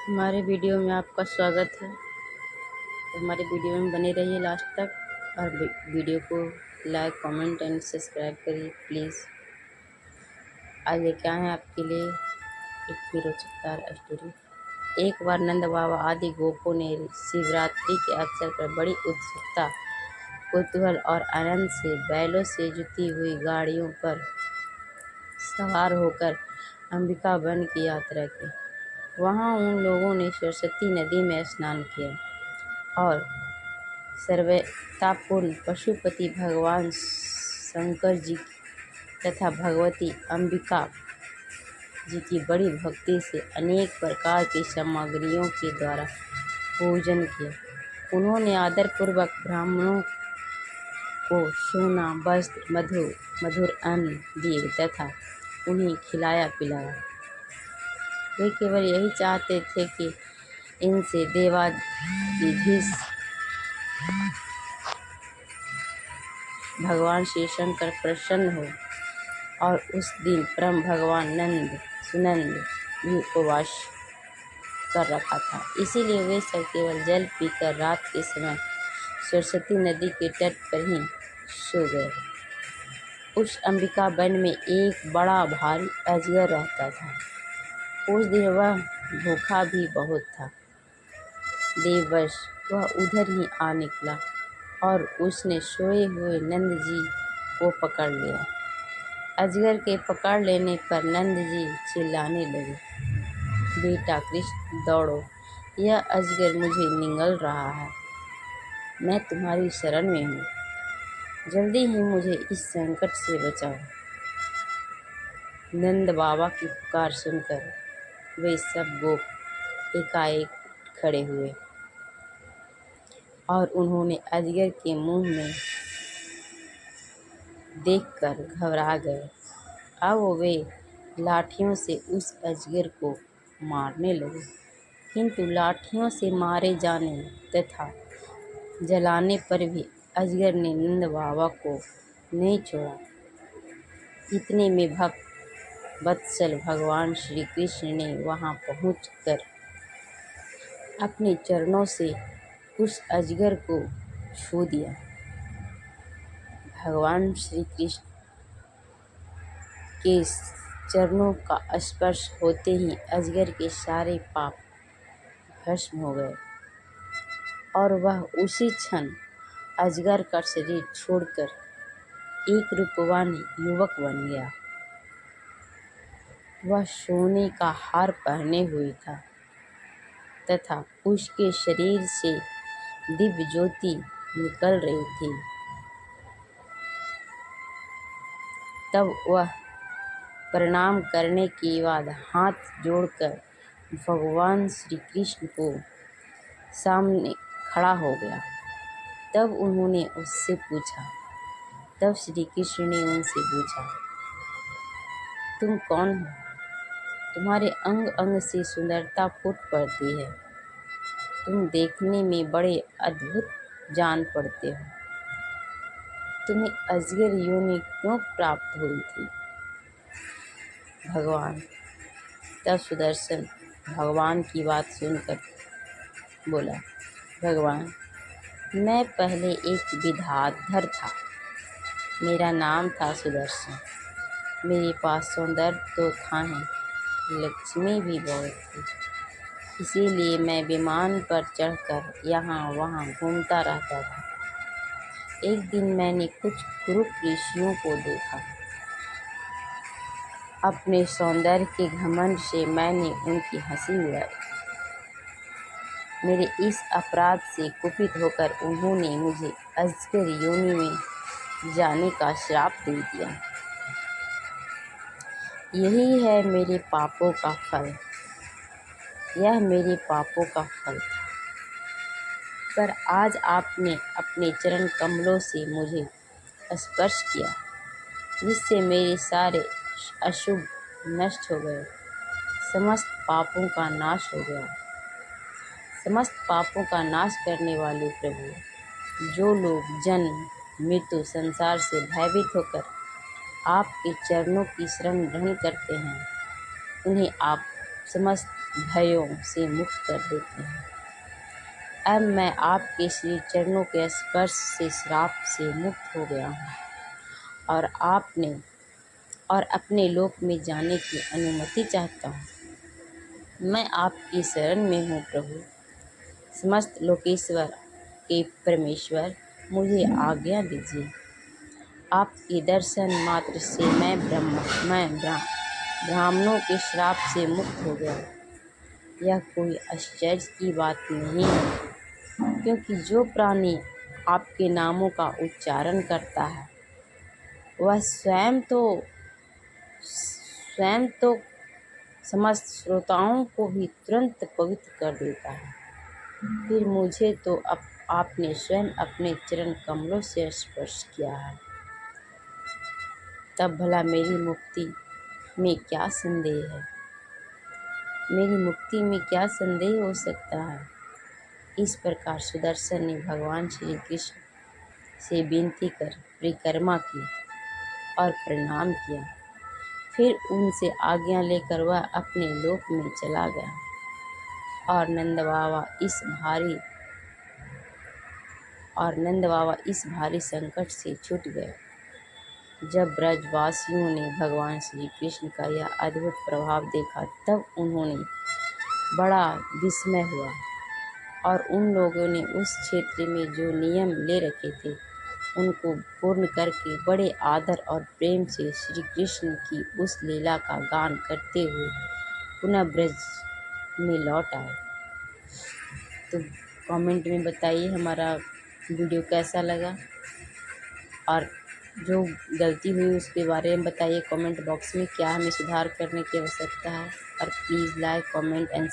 हमारे वीडियो में आपका स्वागत है। तो हमारे वीडियो में बने रहिए लास्ट तक और वीडियो को लाइक कमेंट एंड सब्सक्राइब करिए प्लीज़। आज लेके आए हैं आपके लिए एक ही रोचकदार स्टोरी। एक बार नंद बाबा आदि गोपों ने शिवरात्रि के अवसर पर बड़ी उत्सुकता, कौतूहल और आनंद से बैलों से जुती हुई गाड़ियों पर सवार होकर अंबिका वन की यात्रा की। वहाँ उन लोगों ने सरस्वती नदी में स्नान किया और सर्वतापूर्ण पशुपति भगवान शंकर जी तथा भगवती अंबिका जी की बड़ी भक्ति से अनेक प्रकार की सामग्रियों के द्वारा पूजन किया। उन्होंने आदरपूर्वक ब्राह्मणों को सोना, वस्त्र, मधुर अन्न दिए तथा उन्हें खिलाया पिलाया। वे केवल यही चाहते थे कि इनसे देवाधीश भगवान श्री शंकर प्रसन्न हो। और उस दिन परम भगवान सुनंद भी उपवास कर रखा था। इसीलिए वे सब केवल जल पीकर रात के समय सरस्वती नदी के तट पर ही सो गए। उस अंबिका वन में एक बड़ा भारी अजगर रहता था। उस दिन वह भूखा भी बहुत था। देववश वह उधर ही आ निकला और उसने सोए हुए नंद जी को पकड़ लिया। अजगर के पकड़ लेने पर नंद जी चिल्लाने लगे, बेटा कृष्ण दौड़ो, यह अजगर मुझे निगल रहा है। मैं तुम्हारी शरण में हूँ, जल्दी ही मुझे इस संकट से बचाओ। नंद बाबा की पुकार सुनकर वे सब गोप एकाएक खड़े हुए और उन्होंने अजगर के मुंह में देखकर घबरा गए। अब वे लाठियों से उस अजगर को मारने लगे, किंतु लाठियों से मारे जाने तथा जलाने पर भी अजगर ने नंद बाबा को नहीं छोड़ा। इतने में भक्त वत्सल भगवान श्री कृष्ण ने वहां पहुंचकर अपने चरणों से उस अजगर को छू दिया। भगवान श्री कृष्ण के चरणों का स्पर्श होते ही अजगर के सारे पाप भस्म हो गए और वह उसी क्षण अजगर का शरीर छोड़कर एक रूपवान युवक बन गया। वह सोने का हार पहने हुए था तथा उसके शरीर से दिव्य ज्योति निकल रही थी। तब वह प्रणाम करने के बाद हाथ जोड़कर भगवान श्री कृष्ण को सामने खड़ा हो गया। तब श्री कृष्ण ने उनसे पूछा, तुम कौन हो? तुम्हारे अंग अंग से सुंदरता फूट पड़ती है। तुम देखने में बड़े अद्भुत जान पड़ते हो। तुम्हें अजगर योनि क्यों प्राप्त हुई थी? भगवान तब सुदर्शन भगवान की बात सुनकर बोला, भगवान, मैं पहले एक विद्याधर था। मेरा नाम था सुदर्शन। मेरे पास सौंदर्य तो था ही, लक्ष्मी भी बहुत थी। इसीलिए मैं विमान पर चढ़कर यहाँ वहाँ घूमता रहता था। एक दिन मैंने कुछ कुरूप ऋषियों को देखा। अपने सौंदर्य के घमंड से मैंने उनकी हंसी उड़ाई। मेरे इस अपराध से कुपित होकर उन्होंने मुझे अजगर योनि में जाने का श्राप दे दिया। यही है मेरे पापों का फल। यह मेरे पापों का फल था। पर आज आपने अपने चरण कमलों से मुझे स्पर्श किया, जिससे मेरे सारे अशुभ नष्ट हो गए। समस्त पापों का नाश हो गया। समस्त पापों का नाश करने वाले प्रभु, जो लोग जन्म मृत्यु संसार से भयभीत होकर आपके चरणों की शरण ग्रहण करते हैं, उन्हें आप समस्त भयों से मुक्त कर देते हैं। अब मैं आपके श्री चरणों के स्पर्श से श्राप से मुक्त हो गया हूँ और अपने लोक में जाने की अनुमति चाहता हूँ। मैं आपकी शरण में हूँ प्रभु। समस्त लोकेश्वर के परमेश्वर, मुझे आज्ञा दीजिए। आपके दर्शन मात्र से मैं ब्राह्मणों के श्राप से मुक्त हो गया। यह कोई आश्चर्य की बात नहीं है, क्योंकि जो प्राणी आपके नामों का उच्चारण करता है वह स्वयं तो समस्त श्रोताओं को भी तुरंत पवित्र कर देता है। फिर मुझे तो आपने स्वयं अपने चरण कमलों से स्पर्श किया है। तब भला मेरी मुक्ति में क्या संदेह है? मेरी मुक्ति में क्या संदेह हो सकता है? इस प्रकार सुदर्शन ने भगवान श्री कृष्ण से विनती कर परिक्रमा की और प्रणाम किया। फिर उनसे आज्ञा लेकर वह अपने लोक में चला गया और नंद बाबा इस भारी संकट से छूट गए। जब ब्रजवासियों ने भगवान श्री कृष्ण का यह अद्भुत प्रभाव देखा, तब उन्होंने बड़ा विस्मय हुआ और उन लोगों ने उस क्षेत्र में जो नियम ले रखे थे उनको पूर्ण करके बड़े आदर और प्रेम से श्री कृष्ण की उस लीला का गान करते हुए पुनः ब्रज में लौट आए। तो कमेंट में बताइए हमारा वीडियो कैसा लगा, और जो गलती हुई उसके बारे में बताइए कमेंट बॉक्स में, क्या हमें सुधार करने की आवश्यकता है। और प्लीज़ लाइक, कमेंट एंड